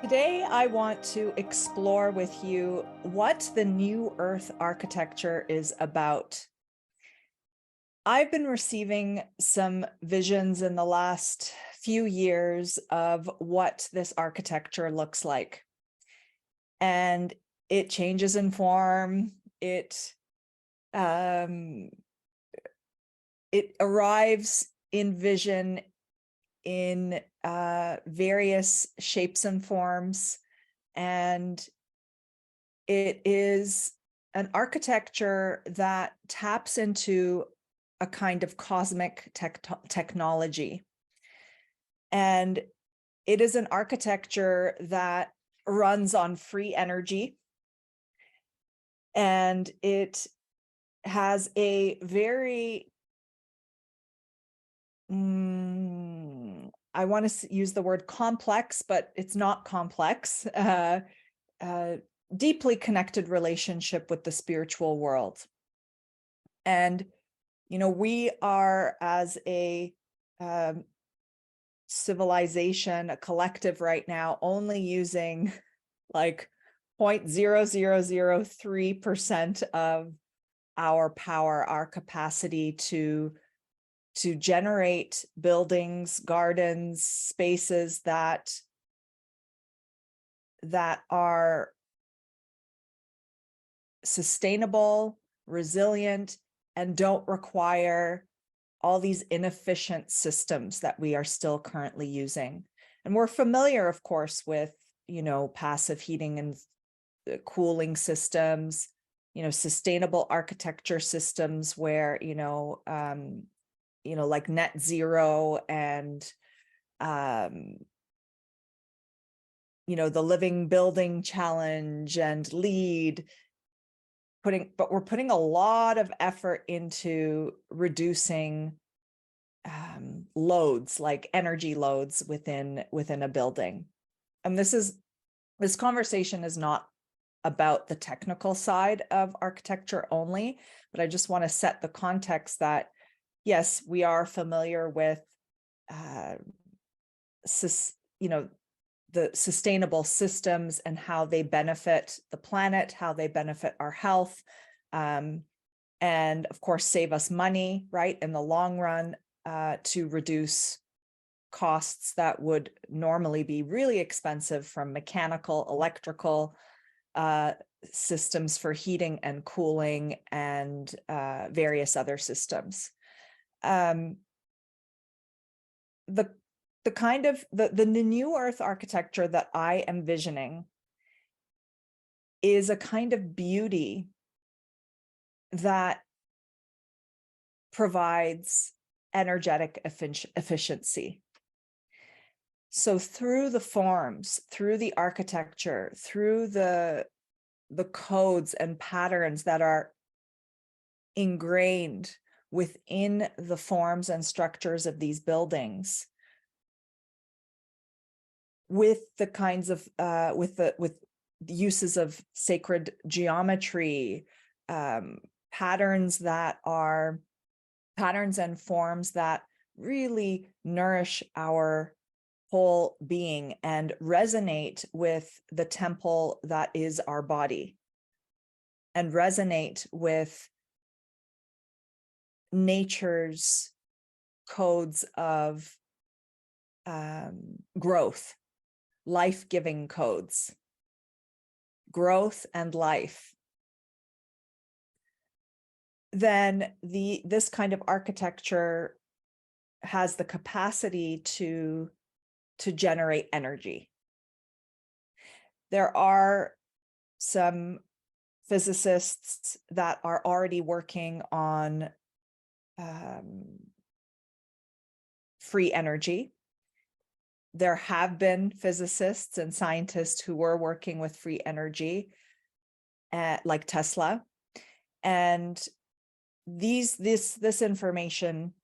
Today, I want to explore with you what the new Earth architecture is about. I've been receiving some visions in the last few years of what this architecture looks like. And it changes in form. Um, it arrives in vision in various shapes and forms. And it is an architecture that taps into a kind of cosmic technology. And it is an architecture that runs on free energy. And it has a very, I want to use the word complex, but it's not complex, deeply connected relationship with the spiritual world. And, we are, as a civilization, a collective right now, only using like 0.0003% of our power, our capacity to generate buildings, gardens, spaces that are sustainable, resilient, and don't require all these inefficient systems that we are still currently using. And we're familiar, of course, with, passive heating and cooling systems, sustainable architecture systems where, like net zero and, the living building challenge and LEED, but we're putting a lot of effort into reducing loads, like energy loads within a building. And this conversation is not about the technical side of architecture only, but I just want to set the context that, yes, we are familiar with, the sustainable systems and how they benefit the planet, how they benefit our health, and of course, save us money, right, in the long run, to reduce costs that would normally be really expensive from mechanical, electrical systems for heating and cooling and various other systems. The kind of the new Earth architecture that I am visioning is a kind of beauty that provides energetic efficiency. So through the forms, through the architecture, through the codes and patterns that are ingrained within the forms and structures of these buildings, with the kinds of with the uses of sacred geometry, patterns and forms that really nourish our whole being and resonate with the temple that is our body, and resonate with nature's codes of growth, life-giving codes, growth and life. Then this kind of architecture has the capacity to generate energy. There are some physicists that are already working on free energy. There have been physicists and scientists who were working with free energy, like Tesla. And this information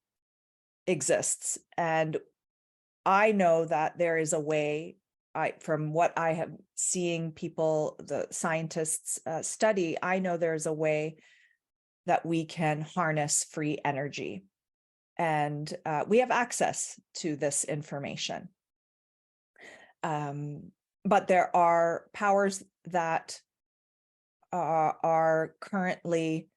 exists. And I know that there is a way, from what I have seeing people, the scientists study, I know there's a way that we can harness free energy. And we have access to this information. but there are powers that are currently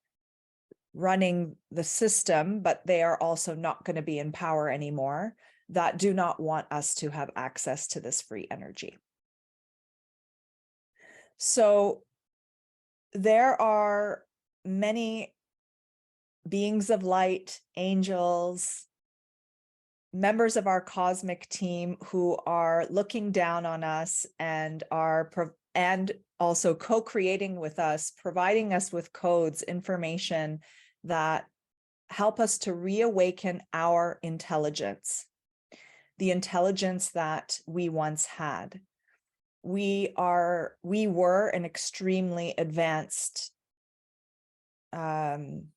running the system, but they are also not going to be in power anymore, that do not want us to have access to this free energy. So there are many beings of light, angels, members of our cosmic team who are looking down on us and also co-creating with us, providing us with codes, information that help us to reawaken our intelligence, the intelligence that we once had. We were an extremely advanced, humanity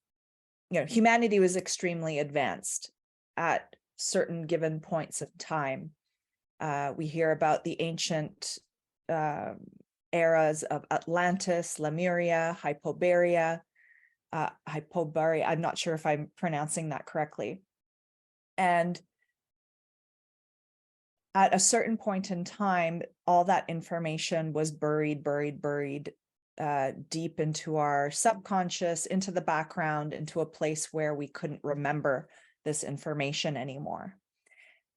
was extremely advanced at certain given points of time. We hear about the ancient eras of Atlantis, Lemuria, Hyperborea. I'm not sure if I'm pronouncing that correctly. And at a certain point in time, all that information was buried deep into our subconscious, into the background, into a place where we couldn't remember this information anymore.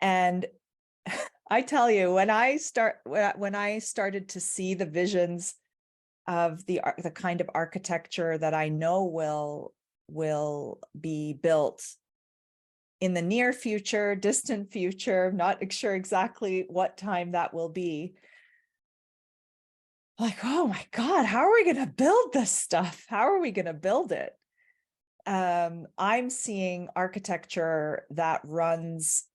And I tell you, when I started to see the visions of the kind of architecture that I know will be built in the near future, distant future, not sure exactly what time that will be. Like, oh my God, how are we going to build this stuff? How are we going to build it? I'm seeing architecture that runs,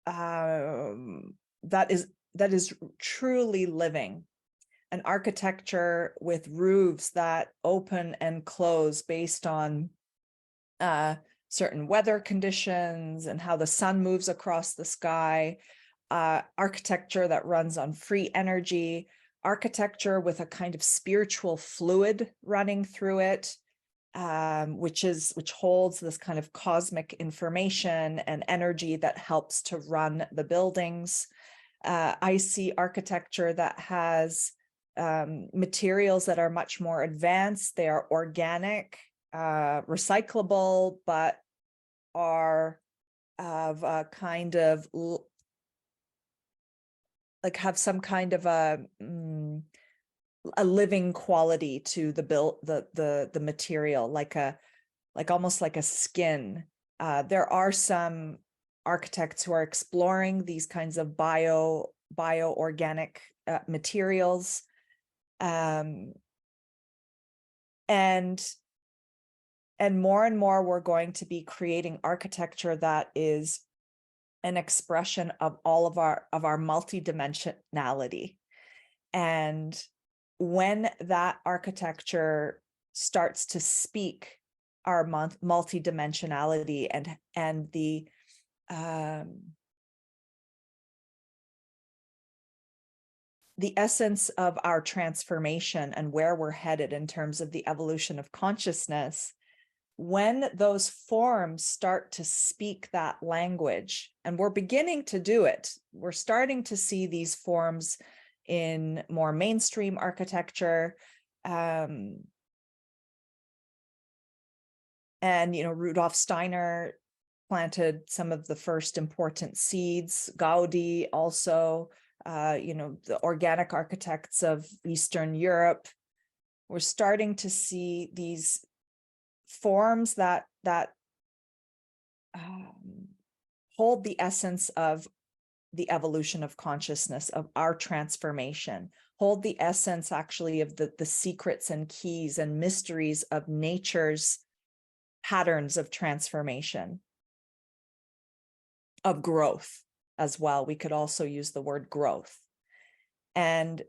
that is truly living. An architecture with roofs that open and close based on certain weather conditions and how the sun moves across the sky, architecture that runs on free energy, architecture with a kind of spiritual fluid running through it, which holds this kind of cosmic information and energy that helps to run the buildings. I see architecture that has materials that are much more advanced. They are organic, recyclable, but are of a kind of like have some kind of a living quality to the material, like almost like a skin. There are some architects who are exploring these kinds of bio-organic materials. And more and more, we're going to be creating architecture that is an expression of all of our multidimensionality. And when that architecture starts to speak our multidimensionality and the essence of our transformation and where we're headed in terms of the evolution of consciousness, when those forms start to speak that language, and we're beginning to do it, we're starting to see these forms in more mainstream architecture. And, Rudolf Steiner planted some of the first important seeds, Gaudi also, the organic architects of Eastern Europe. We're starting to see these forms that hold the essence of the evolution of consciousness, of our transformation, hold the essence actually of the secrets and keys and mysteries of nature's patterns of transformation, of growth as well. We could also use the word growth. And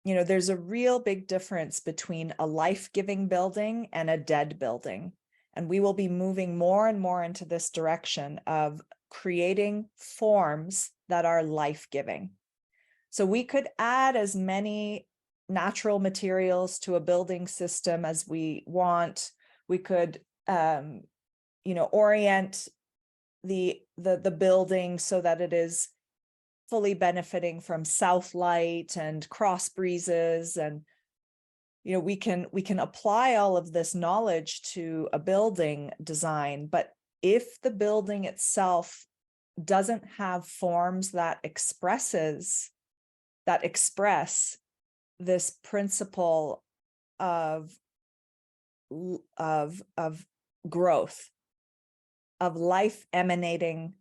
there's a real big difference between a life-giving building and a dead building. And we will be moving more and more into this direction of creating forms that are life-giving. So we could add as many natural materials to a building system as we want. We could, orient the building so that it is fully benefiting from south light and cross breezes, and we can apply all of this knowledge to a building design, but if the building itself doesn't have forms that express this principle of growth, of life emanating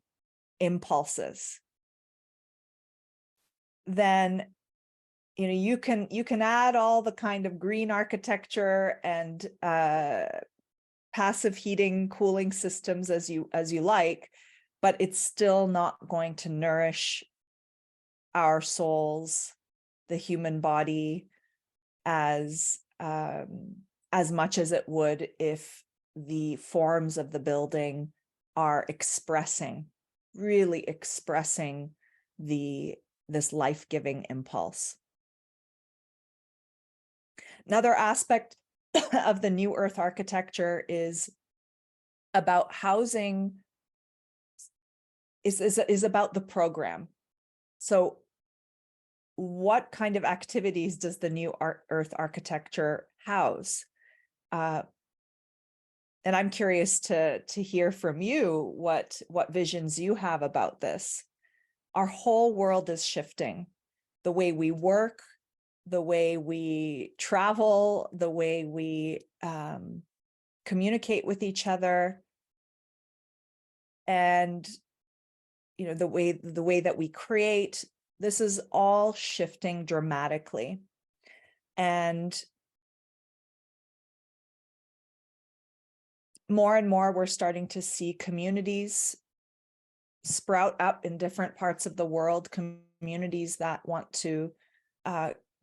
impulses, then you can add all the kind of green architecture and passive heating, cooling systems as you like, but it's still not going to nourish our souls, the human body, as much as it would if the forms of the building are really expressing this life-giving impulse. Another aspect of the New Earth architecture is about housing, is about the program. So what kind of activities does the New Earth architecture house? And I'm curious to hear from you what visions you have about this. Our whole world is shifting. The way we work, the way we travel, the way we communicate with each other, and the way that we create. This is all shifting dramatically, and more we're starting to see communities sprout up in different parts of the world, communities that want to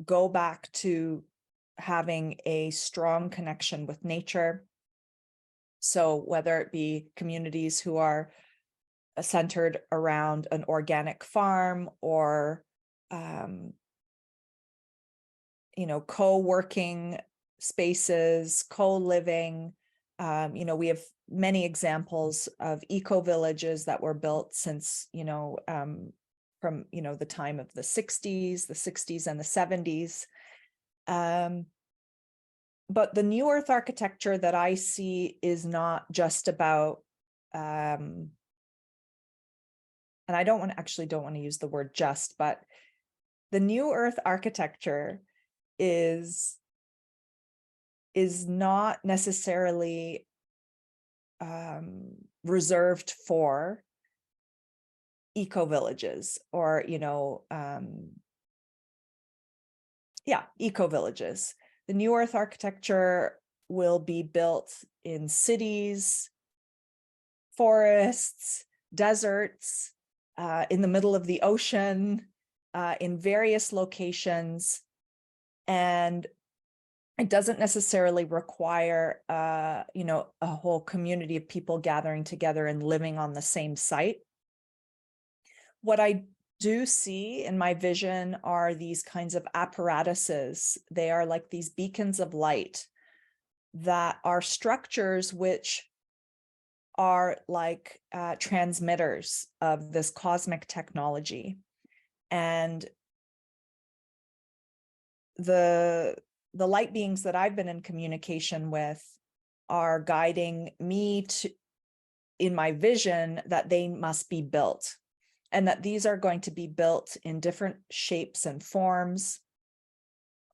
go back to having a strong connection with nature. So whether it be communities who are centered around an organic farm, or co-working spaces, co-living. We have many examples of eco-villages that were built since, from, the time of the 60s and the 70s. But the New Earth architecture that I see is not just about, and I don't want to use the word just, but the New Earth architecture is not necessarily reserved for eco-villages or, eco-villages. The New Earth architecture will be built in cities, forests, deserts, in the middle of the ocean, in various locations. And it doesn't necessarily require, a whole community of people gathering together and living on the same site. What I do see in my vision are these kinds of apparatuses. They are like these beacons of light that are structures which are like transmitters of this cosmic technology. And the light beings that I've been in communication with are guiding me in my vision, that they must be built, and that these are going to be built in different shapes and forms,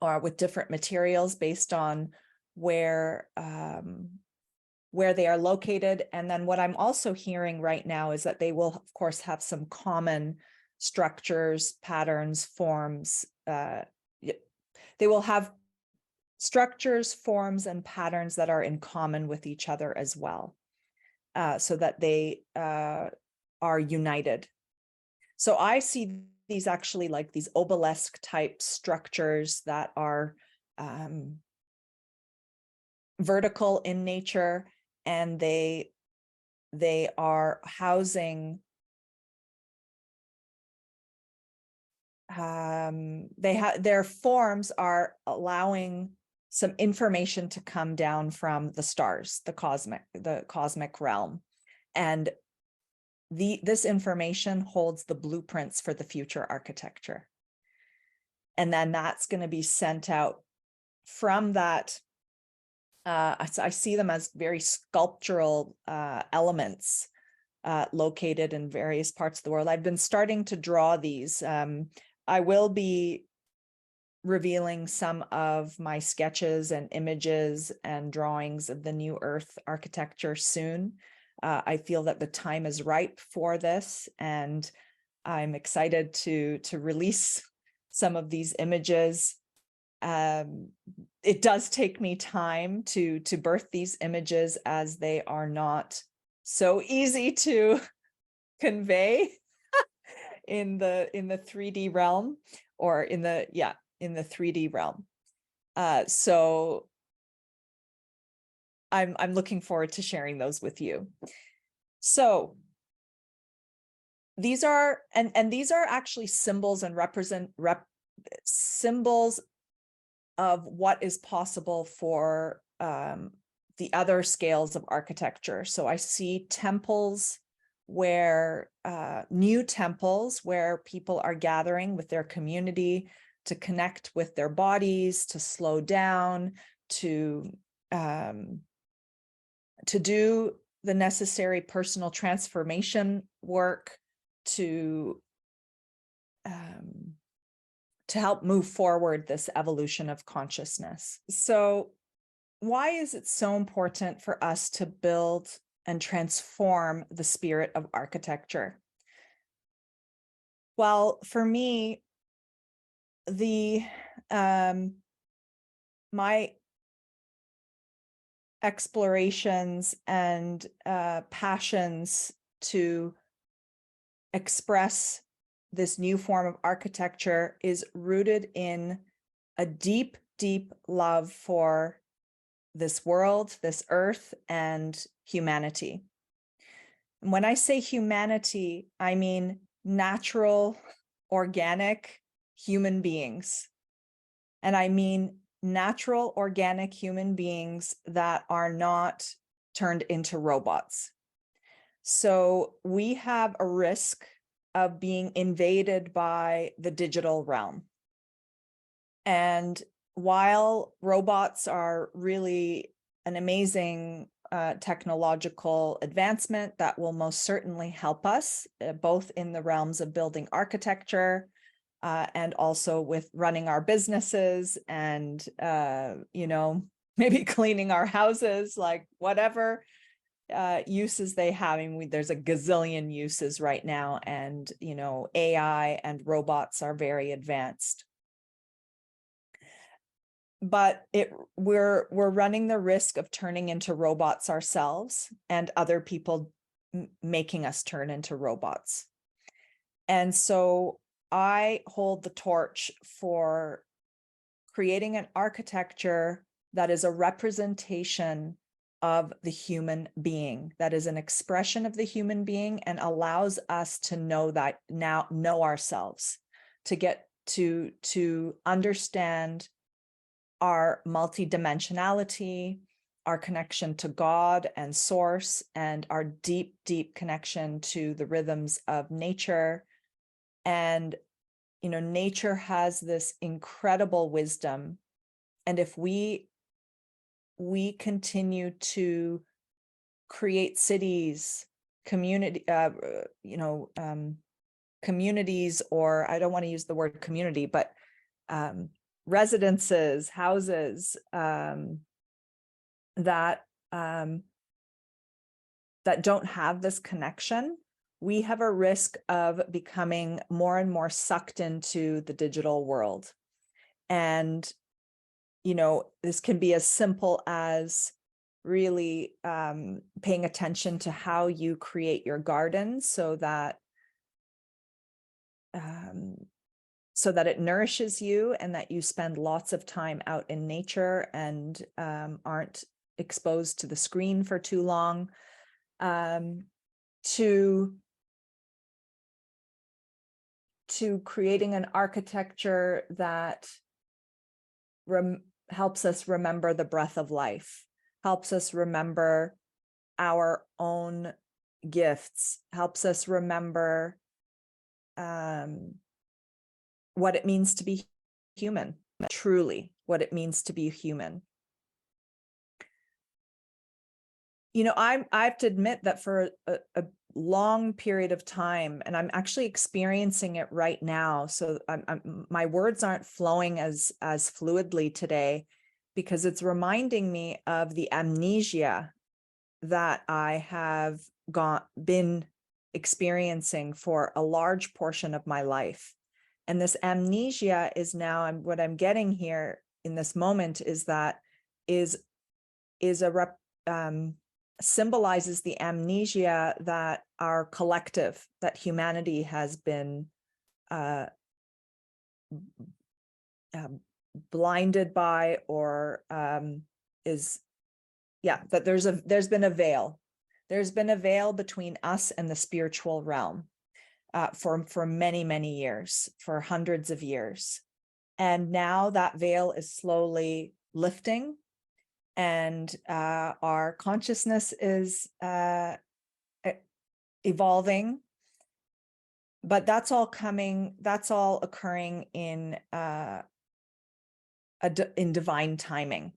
or with different materials based on where they are located. And then what I'm also hearing right now is that they will, of course, have some common structures, patterns, forms. They will have structures, forms, and patterns that are in common with each other as well, so that they are united. So I see these actually like these obelisk type structures that are vertical in nature, and they are housing their forms are allowing some information to come down from the stars, the cosmic realm. And this information holds the blueprints for the future architecture. And then that's going to be sent out from that. I see them as very sculptural elements located in various parts of the world. I've been starting to draw these. I will be revealing some of my sketches and images and drawings of the new Earth architecture soon. I feel that the time is ripe for this, and I'm excited to release some of these images. It does take me time to birth these images, as they are not so easy to convey in the 3D realm, or in the 3D realm. So I'm looking forward to sharing those with you. So these are, and these are actually symbols and symbols of what is possible for the other scales of architecture. So I see temples where new temples where people are gathering with their community to connect with their bodies, to slow down, to do the necessary personal transformation work, to help move forward this evolution of consciousness. So why is it so important for us to build and transform the spirit of architecture? Well, for me, my explorations and passions to express this new form of architecture is rooted in a deep, deep love for this world, this earth, and humanity. And when I say humanity, I mean natural, organic human beings. And I mean natural, organic human beings that are not turned into robots. So we have a risk of being invaded by the digital realm. And while robots are really an amazing technological advancement that will most certainly help us, both in the realms of building architecture and also with running our businesses and, maybe cleaning our houses, like whatever uses they have. I mean, there's a gazillion uses right now, and, AI and robots are very advanced. But we're running the risk of turning into robots ourselves, and other people making us turn into robots. And so I hold the torch for creating an architecture that is a representation of the human being, that is an expression of the human being, and allows us to know ourselves, to get to understand our multidimensionality, our connection to God and source, and our deep, deep connection to the rhythms of nature. And, nature has this incredible wisdom. And if we continue to create cities, communities, or I don't want to use the word community, but residences, houses that don't have this connection, we have a risk of becoming more and more sucked into the digital world. And, this can be as simple as really paying attention to how you create your garden so that it nourishes you, and that you spend lots of time out in nature and aren't exposed to the screen for too long, to creating an architecture that helps us remember the breath of life, helps us remember our own gifts, helps us remember what it means to be human, truly what it means to be human. You know, I have to admit that for a long period of time, and I'm actually experiencing it right now. So my words aren't flowing as fluidly today, because it's reminding me of the amnesia that I have been experiencing for a large portion of my life. And this amnesia is now, what I'm getting here in this moment is that symbolizes the amnesia that our collective, that humanity has been blinded by, or that there's been a veil. There's been a veil between us and the spiritual realm for many, many years, for hundreds of years. And now that veil is slowly lifting, and our consciousness is evolving. But that's all occurring in divine timing.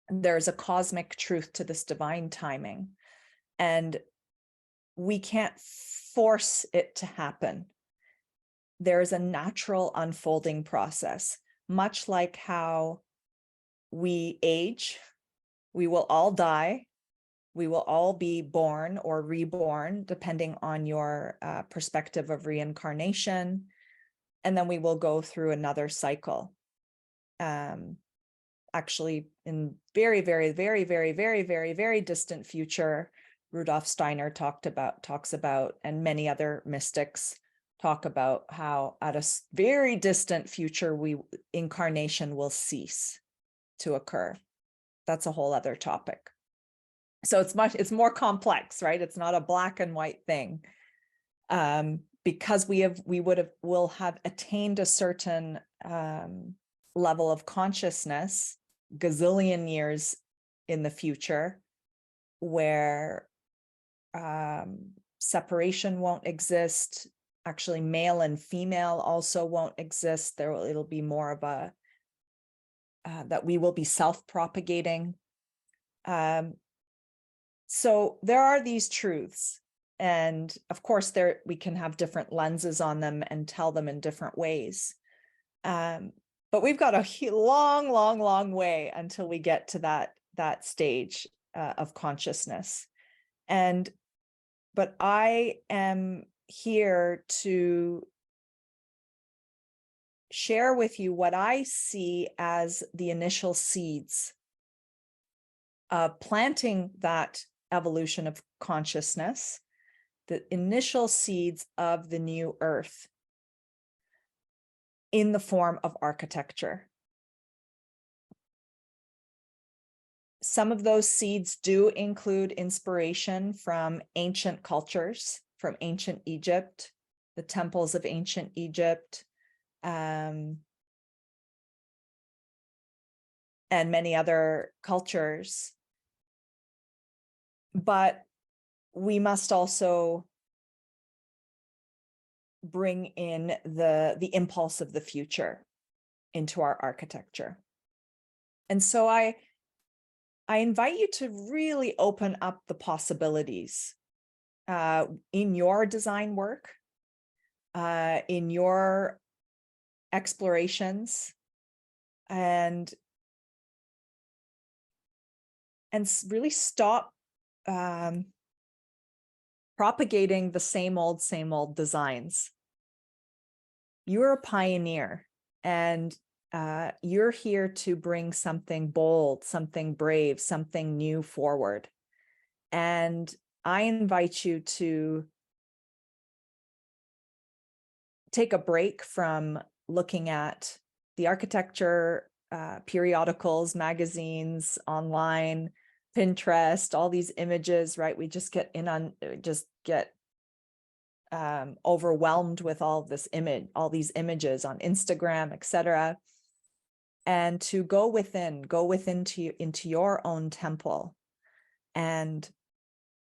There's a cosmic truth to this divine timing, and we can't force it to happen. There is a natural unfolding process, much like how we age. We will all die. We will all be born or reborn, depending on your perspective of reincarnation. And then we will go through another cycle. Actually, in very, very, very, very, very, very, very distant future, Rudolf Steiner talks about, and many other mystics talk about, how at a very distant future, incarnation will cease to occur. That's a whole other topic. So it's more complex, right? It's not a black and white thing. Because will have attained a certain level of consciousness, gazillion years in the future, where separation won't exist. Actually, male and female also won't exist. It'll be more of a that we will be self-propagating. So there are these truths, and of course we can have different lenses on them and tell them in different ways. But we've got a long, long, long way until we get to that stage of consciousness. But I am here to share with you what I see as the initial seeds of planting that evolution of consciousness, the initial seeds of the new earth in the form of architecture. Some of those seeds do include inspiration from ancient cultures, from ancient Egypt, the temples of ancient Egypt, and many other cultures. But we must also bring in the impulse of the future into our architecture. And so I invite you to really open up the possibilities in your design work, in your explorations, and really stop propagating the same old designs. You're a pioneer, and you're here to bring something bold, something brave, something new forward. And I invite you to take a break from looking at the architecture periodicals, magazines, online, Pinterest, all these images, right? We just get overwhelmed with all these images on Instagram, etc. And to go into your own temple and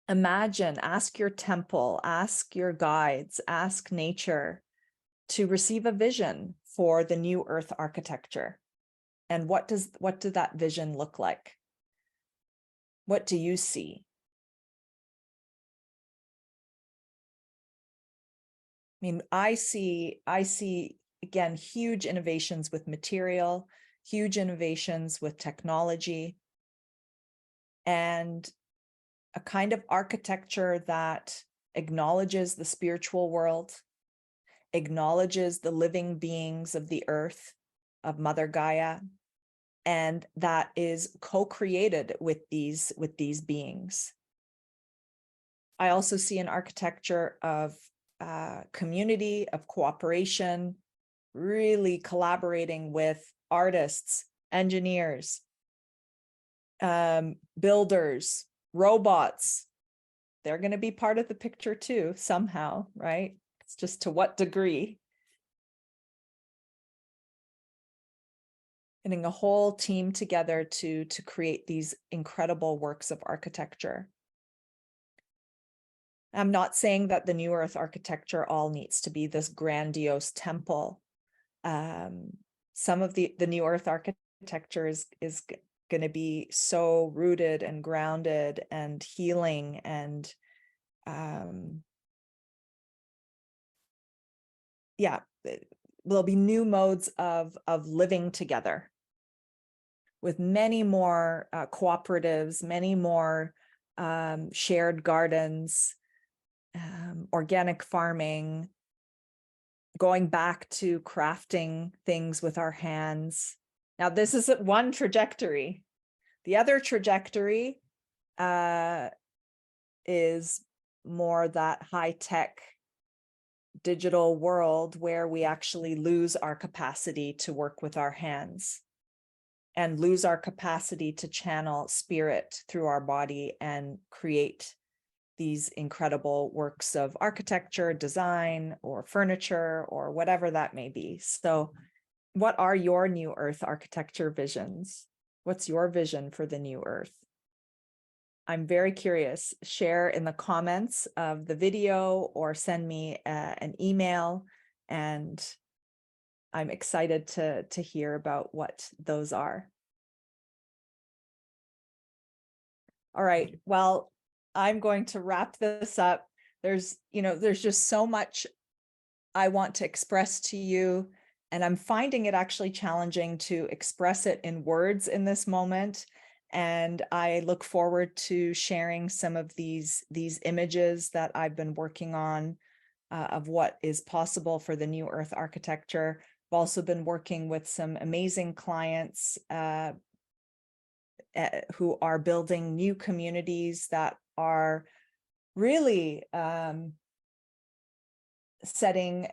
Imagine, ask your temple, ask your guides, ask nature to receive a vision for the new Earth architecture. And what does that vision look like? What do you see? I mean, I see again huge innovations with material, huge innovations with technology, and a kind of architecture that acknowledges the spiritual world, acknowledges the living beings of the earth, of Mother Gaia, and that is co-created with these beings. I also see an architecture of community, of cooperation, really collaborating with artists, engineers, builders, robots. They're going to be part of the picture too, somehow, right? It's just to what degree. Getting a whole team together to create these incredible works of architecture. I'm not saying that the New Earth architecture all needs to be this grandiose temple. Some of the New Earth architecture is going to be so rooted and grounded and healing, and yeah, there'll be new modes of living together with many more cooperatives, many more shared gardens, organic farming, going back to crafting things with our hands. Now, this is one trajectory. The other trajectory is more that high-tech digital world where we actually lose our capacity to work with our hands and lose our capacity to channel spirit through our body and create these incredible works of architecture, design, or furniture, or whatever that may be. So what are your New Earth architecture visions? What's your vision for the New Earth? I'm very curious. Share in the comments of the video or send me an email, and I'm excited to hear about what those are. All right, well, I'm going to wrap this up. There's just so much I want to express to you, and I'm finding it actually challenging to express it in words in this moment. And I look forward to sharing some of these images that I've been working on of what is possible for the New Earth architecture. I've also been working with some amazing clients who are building new communities that are really setting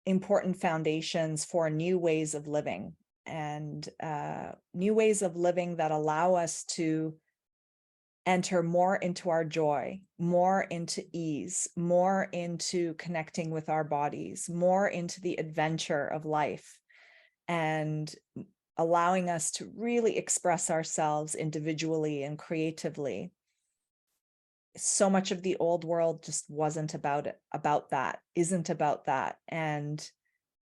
important foundations for new ways of living, and new ways of living that allow us to enter more into our joy, more into ease, more into connecting with our bodies, more into the adventure of life, and allowing us to really express ourselves individually and creatively. So much of the old world just wasn't about that, isn't about that. And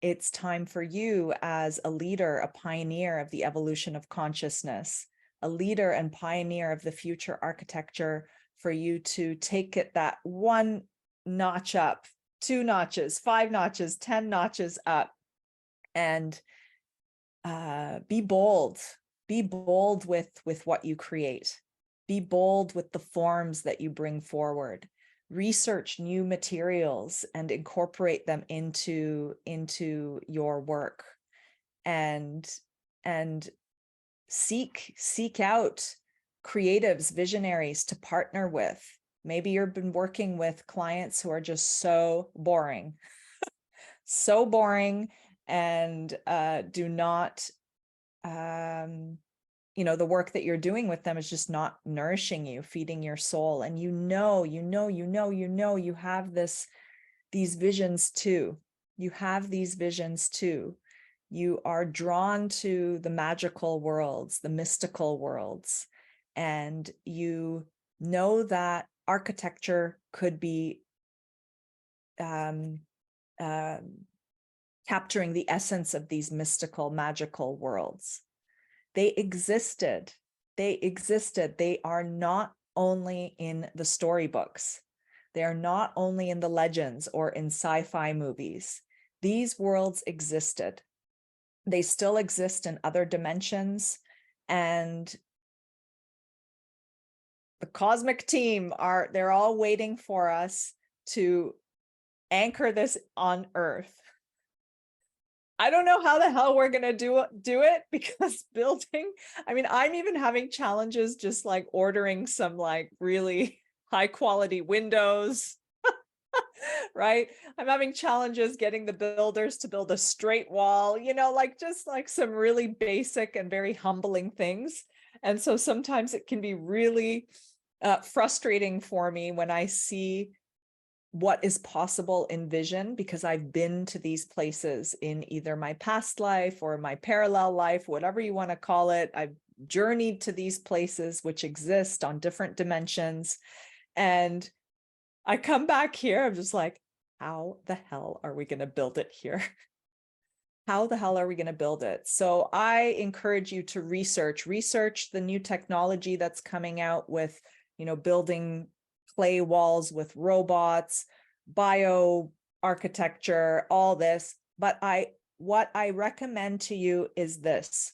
it's time for you as a leader, a pioneer of the evolution of consciousness, a leader and pioneer of the future architecture, for you to take it that one notch up, 2 notches, 5 notches, 10 notches up, and be bold with what you create. Be bold with the forms that you bring forward. Research new materials and incorporate them into your work, and seek out creatives, visionaries to partner with. Maybe you've been working with clients who are just so boring, so boring, and do not the work that you're doing with them is just not nourishing you, feeding your soul. And you have these visions too. You have these visions too. You are drawn to the magical worlds, the mystical worlds, and you know that architecture could be capturing the essence of these mystical, magical worlds. They existed. They existed. They are not only in the storybooks. They are not only in the legends or in sci-fi movies. These worlds existed. They still exist in other dimensions. And the cosmic team they're all waiting for us to anchor this on Earth. I don't know how the hell we're going to do it, because building, I mean, I'm even having challenges just like ordering some like really high quality windows, right? I'm having challenges getting the builders to build a straight wall, like just like some really basic and very humbling things. And so sometimes it can be really frustrating for me when I see what is possible in vision, because I've been to these places in either my past life or my parallel life, whatever you want to call it. I've journeyed to these places which exist on different dimensions. And I come back here, I'm just like, how the hell are we going to build it here? How the hell are we going to build it? So I encourage you to research the new technology that's coming out with, building clay walls with robots, bio architecture, all this. But what I recommend to you is this.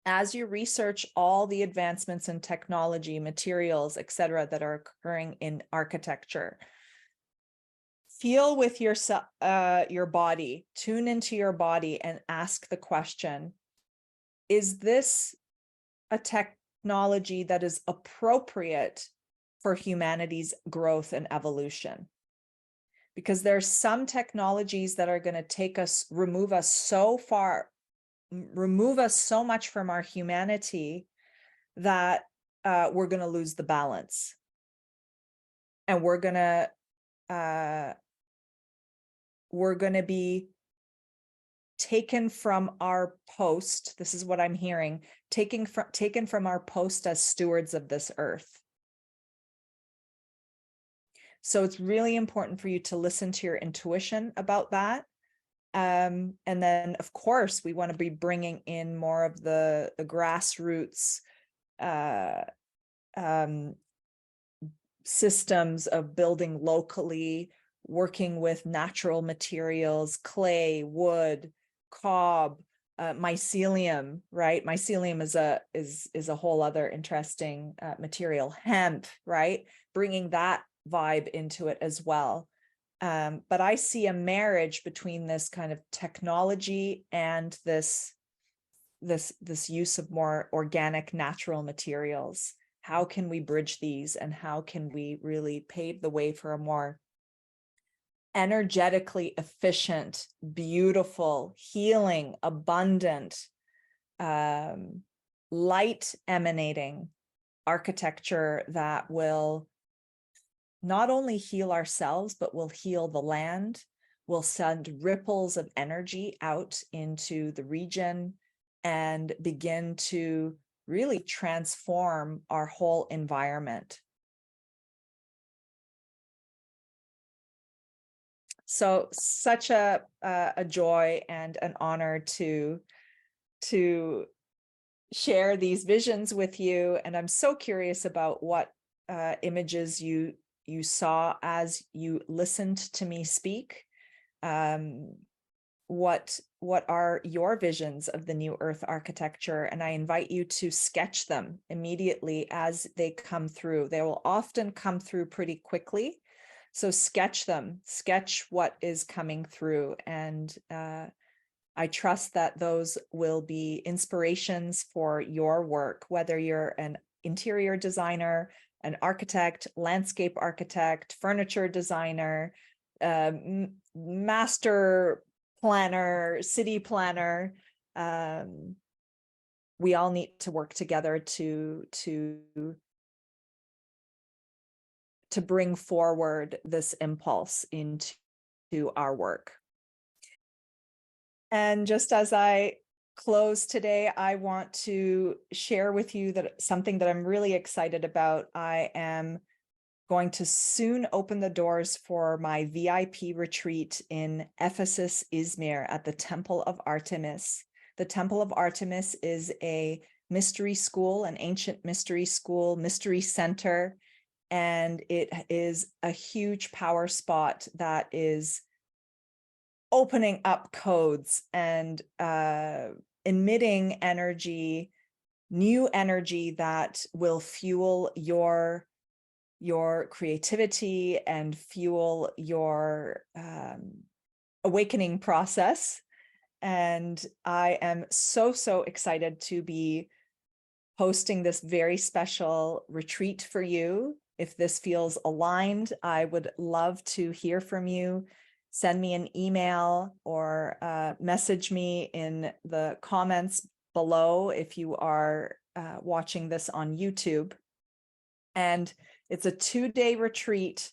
As you research all the advancements in technology, materials, etc., that are occurring in architecture, feel with your body, tune into your body and ask the question, is this a technology that is appropriate for humanity's growth and evolution? Because there's some technologies that are going to remove us so much from our humanity that we're going to lose the balance. And we're going to be taken from our post. This is what I'm hearing, taken from our post as stewards of this earth. So it's really important for you to listen to your intuition about that. And then, of course, we want to be bringing in more of the grassroots systems of building locally, working with natural materials, clay, wood, cob, mycelium, right? Mycelium is a whole other interesting material. Hemp, right? Bringing that vibe into it as well. But I see a marriage between this kind of technology and this use of more organic, natural materials. How can we bridge these, and how can we really pave the way for a more energetically efficient, beautiful, healing, abundant, light emanating architecture that will not only heal ourselves, but will heal the land, will send ripples of energy out into the region and begin to really transform our whole environment. So such a joy and an honor to share these visions with you. And I'm so curious about what images you saw as you listened to me speak. What are your visions of the new Earth architecture? And I invite you to sketch them immediately as they come through. They will often come through pretty quickly. So sketch them, sketch what is coming through. And I trust that those will be inspirations for your work, whether you're an interior designer, an architect, landscape architect, furniture designer, master planner, city planner. We all need to work together to bring forward this impulse into our work. And just as I close today, I want to share with you that something that I'm really excited about. I am going to soon open the doors for my VIP retreat in Ephesus, Izmir at the Temple of Artemis. The Temple of Artemis is a mystery school, an ancient mystery school, mystery center, and it is a huge power spot that is opening up codes and emitting energy, new energy that will fuel your creativity and fuel your awakening process. And I am so excited to be hosting this very special retreat for you. If this feels aligned, I would love to hear from you. Send me an email or message me in the comments below if you are watching this on YouTube. And it's a 2-day retreat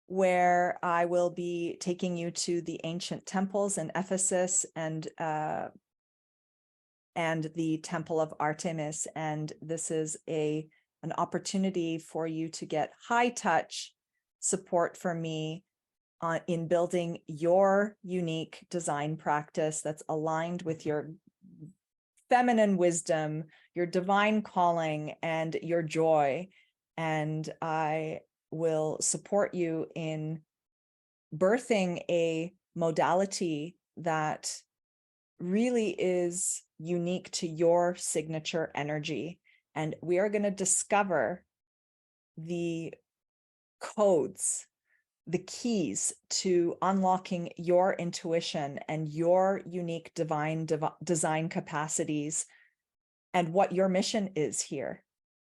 where I will be taking you to the ancient temples in Ephesus and the Temple of Artemis. And this is an opportunity for you to get high touch support from me in building your unique design practice that's aligned with your feminine wisdom, your divine calling, and your joy. And I will support you in birthing a modality that really is unique to your signature energy. And we are going to discover the codes, the keys to unlocking your intuition and your unique divine design capacities and what your mission is here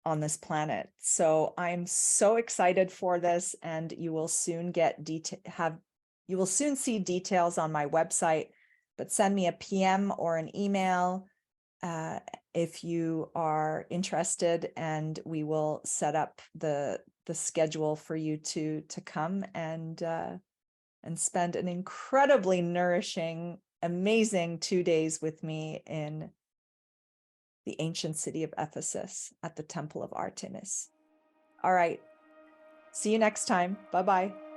on this planet. So I'm so excited for this, and you will soon you will soon see details on my website, but send me a PM or an email if you are interested, and we will set up the schedule for you to come and spend an incredibly nourishing, amazing 2 days with me in the ancient city of Ephesus at the Temple of Artemis. All right. See you next time. Bye-bye.